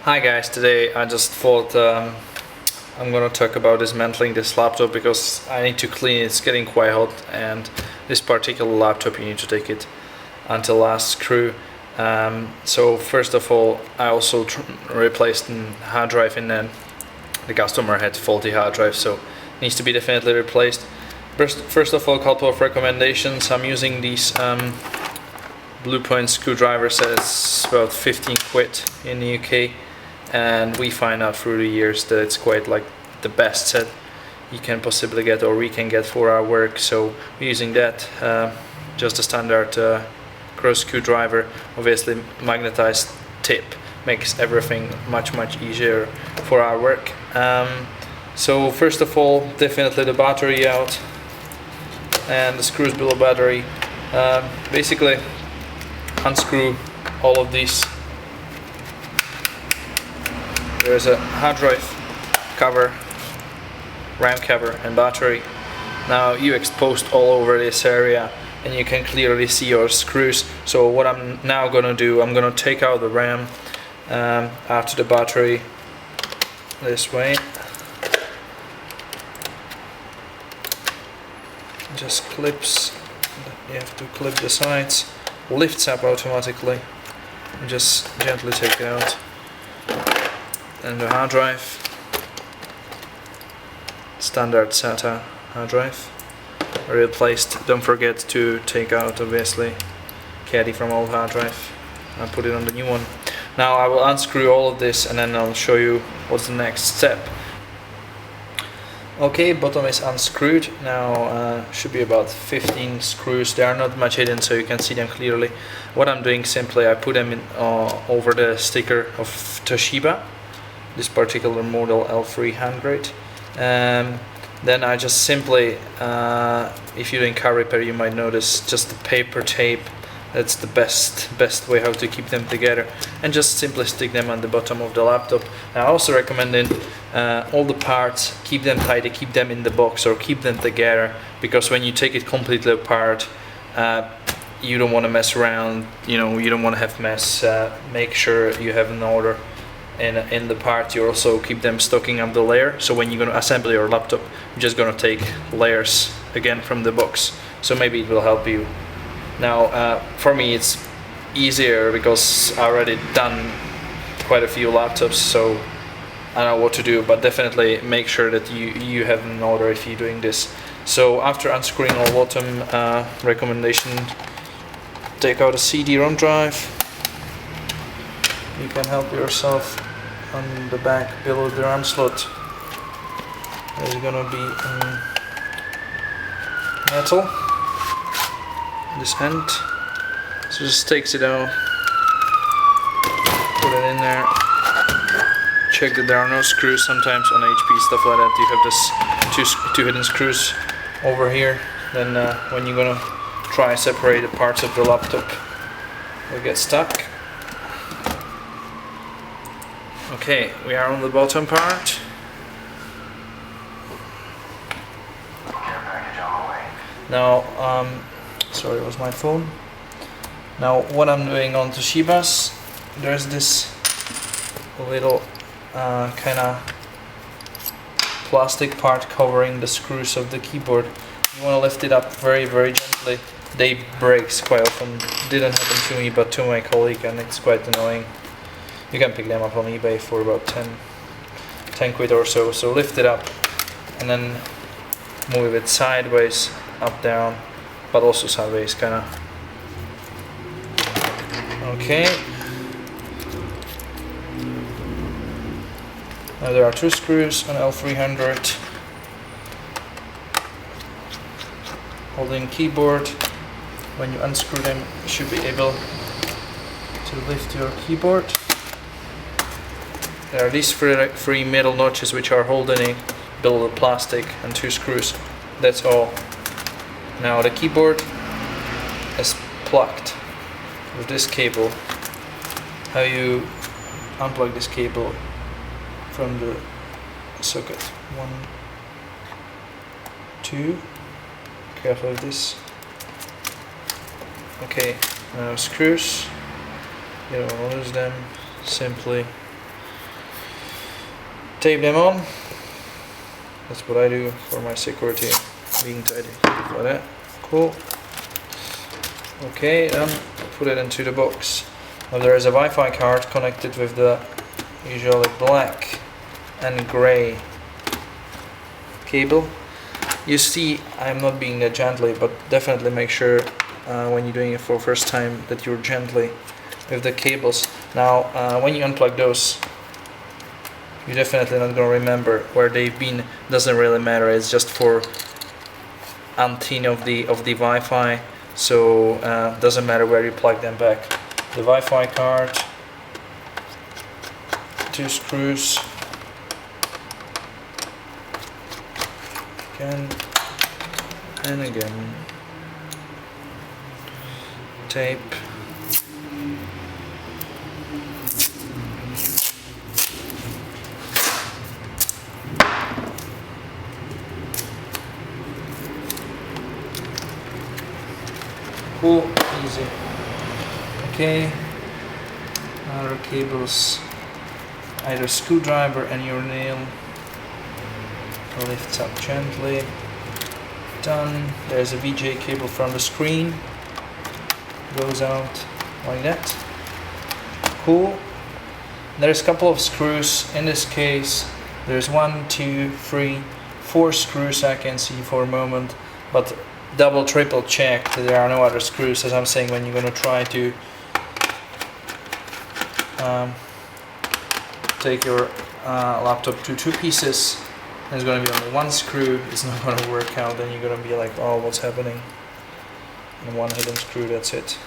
Hi guys, today I just thought I'm gonna talk about dismantling this laptop because I need to clean it. It's getting quite hot, and this particular laptop you need to take it until last screw. So first of all, I also replaced a hard drive in the customer had faulty hard drive, so it needs to be definitely replaced. First of all, a couple of recommendations. I'm using these Blue Point screwdriver set. It's about 15 quid in the UK, and we find out through the years that it's quite like the best set you can possibly get, or we can get for our work. So we're using that, just a standard cross screwdriver. Obviously magnetized tip makes everything much easier for our work. So first of all, definitely the battery out and the screws below battery. Basically unscrew all of these. There's a hard drive cover, RAM cover and battery. Now you exposed all over this area and you can clearly see your screws. So what I'm now gonna do, I'm gonna take out the RAM after the battery this way. Just clips, you have to clip the sides, lifts up automatically, and just gently take it out. And the hard drive, standard SATA hard drive, replaced. Don't forget to take out obviously caddy from old hard drive and put it on the new one. Now I will unscrew all of this and then I'll show you what's the next step. Okay, bottom is unscrewed. Now should be about 15 screws. They are not much hidden, so you can see them clearly. What I'm doing, simply I put them in over the sticker of Toshiba, this particular model L300. Then I just simply, if you're doing car repair, you might notice just the paper tape. That's the best way how to keep them together, and just simply stick them on the bottom of the laptop. I also recommend all the parts, keep them tidy, keep them in the box or keep them together, because when you take it completely apart, you don't want to mess around, you don't want to have mess. Make sure you have an order in the part. You also keep them stocking up the layer, so when you're going to assemble your laptop, you're just going to take layers again from the box, so maybe it will help you. Now for me it's easier because I already done quite a few laptops, so I know what to do, but definitely make sure that you have an order if you're doing this. So after unscrewing all bottom, recommendation, take out a CD-ROM drive. You can help yourself on the back below the RAM slot. There's gonna be metal, this end, so just takes it out, put it in there, check that there are no screws. Sometimes on HP, stuff like that, you have this two hidden screws over here. Then when you're gonna try and separate the parts of the laptop, will get stuck. Okay, we are on the bottom part. Now, sorry, it was my phone. Now, what I'm doing on Toshiba's, there's this little kind of plastic part covering the screws of the keyboard. You want to lift it up very gently. They break quite often. Didn't happen to me, but to my colleague, and it's quite annoying. You can pick them up on eBay for about 10 quid or so. So lift it up and then move it sideways, up, down, but also sideways, kind of. Okay. Now there are two screws on L300. Holding keyboard. When you unscrew them, you should be able to lift your keyboard. There are these three metal notches which are holding it below the plastic, and two screws. That's all. Now the keyboard is plugged with this cable. How you unplug this cable from the socket? 1, 2. Careful with this. Okay, now screws. You don't lose them. Simply tape them on. That's what I do for my security, being tidy like that. Cool. Okay, then put it into the box. Now there is a Wi-Fi card connected with the usually black and grey cable. You see, I'm not being that gently, but definitely make sure when you're doing it for the first time that you're gently with the cables. Now when you unplug those, you're definitely not going to remember where they've been. Doesn't really matter, it's just for antenna of the Wi-Fi, so doesn't matter where you plug them back. The Wi-Fi card, 2 screws, again and again, tape, cool, easy. Okay, other cables, either screwdriver and your nail, lift up gently, done. There's a VGA cable from the screen, goes out like that, cool. There's a couple of screws, in this case there's 1, 2, 3, 4 screws I can see for a moment, but double triple check that there are no other screws, as I'm saying, when you're going to try to take your laptop to 2 pieces. There's going to be only 1 screw, it's not going to work out, then you're going to be like, oh, what's happening? And 1 hidden screw, that's it.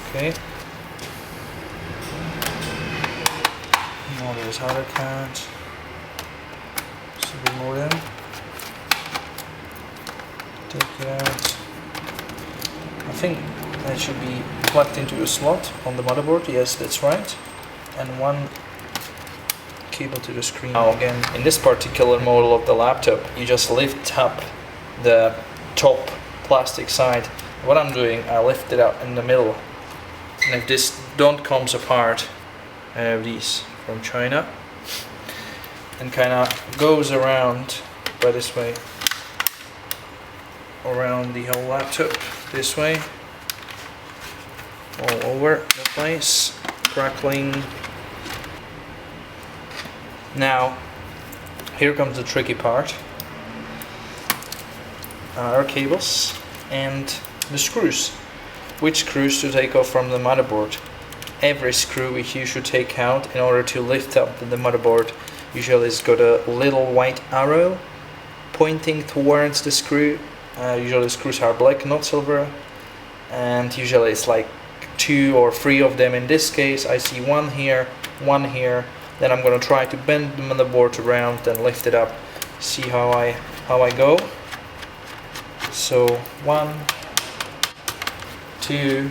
Okay. Now there's other card. So remove them. Take it out. I think that should be plugged into a slot on the motherboard, yes, that's right. And 1 cable to the screen. Now again, in this particular model of the laptop, you just lift up the top plastic side. What I'm doing, I lift it up in the middle, and if this don't comes apart, I have these from China, and kind of goes around by this way, around the whole laptop this way, all over the place, crackling. Now, here comes the tricky part. Our cables and the screws. Which screws to take off from the motherboard? Every screw which you should take out in order to lift up the motherboard. Usually it's got a little white arrow pointing towards the screw. Usually the screws are black, not silver. And usually it's like 2 or 3 of them. In this case I see 1 here, 1 here. Then I'm going to try to bend the motherboard around and lift it up. See how I go. So 1, 2.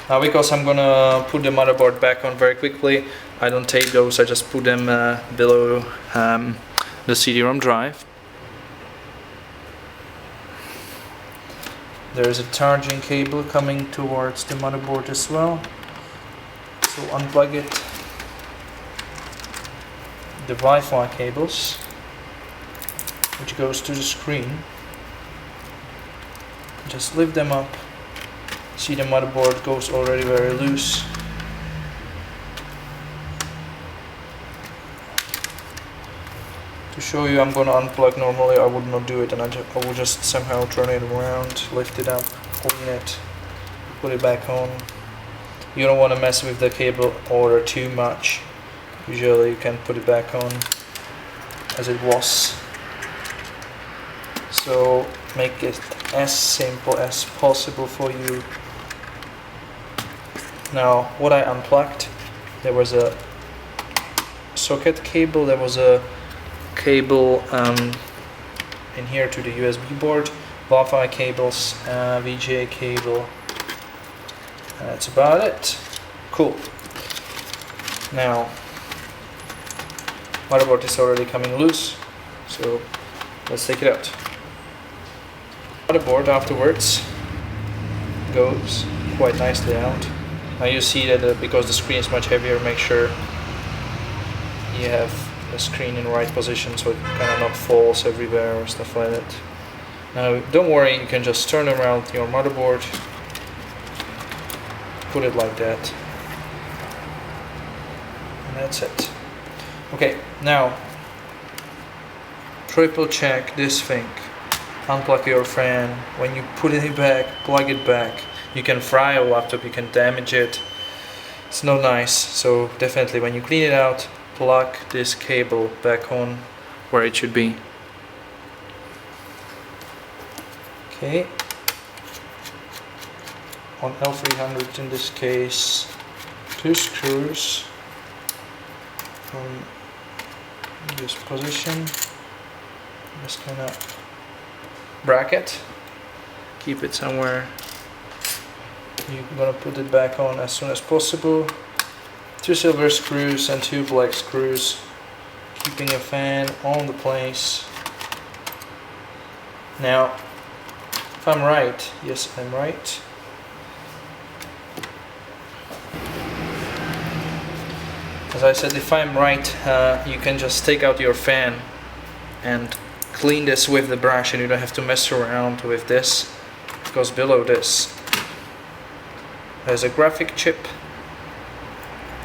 Now because I'm going to put the motherboard back on very quickly, I don't tape those, I just put them below the CD-ROM drive. There's a charging cable coming towards the motherboard as well. So unplug it. The Wi-Fi cables, which goes to the screen. Just lift them up. See, the motherboard goes already very loose. To show you, I'm gonna unplug. Normally I would not do it, and I will just somehow turn it around, lift it up, clean it, put it back on. You don't want to mess with the cable order too much. Usually you can put it back on as it was. So make it as simple as possible for you. Now what I unplugged, there was a socket cable, there was a cable in here to the USB board, Wi-Fi cables, VGA cable, and that's about it. Cool. Now motherboard is already coming loose, so let's take it out. Motherboard afterwards goes quite nicely out. Now you see that because the screen is much heavier, make sure you have the screen in the right position so it kind of not falls everywhere or stuff like that. Now don't worry, you can just turn around your motherboard, put it like that, and that's it. Okay, now triple check this thing. Unplug your fan. When you put it back, plug it back. You can fry your laptop, you can damage it. It's not nice, so definitely when you clean it out, plug this cable back on where it should be. Okay. On L300 in this case, 2 screws from this position. This kind of bracket. Keep it somewhere. You're gonna put it back on as soon as possible. 2 silver screws and 2 black screws, keeping a fan on the place. Now, if I'm right, yes I'm right. As I said, if I'm right, you can just take out your fan and clean this with the brush, and you don't have to mess around with this, because below this there's a graphic chip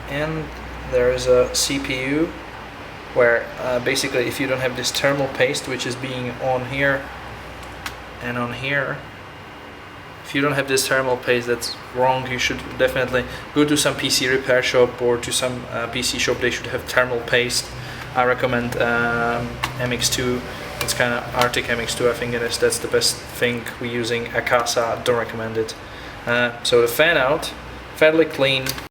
and there is a CPU where basically if you don't have this thermal paste, which is being on here and on here, if you don't have this thermal paste, that's wrong. You should definitely go to some PC repair shop or to some PC shop. They should have thermal paste. I recommend MX2. It's kind of Arctic MX2, I think it is. That's the best thing we're using. Akasa, don't recommend it. So the fan out, fairly clean.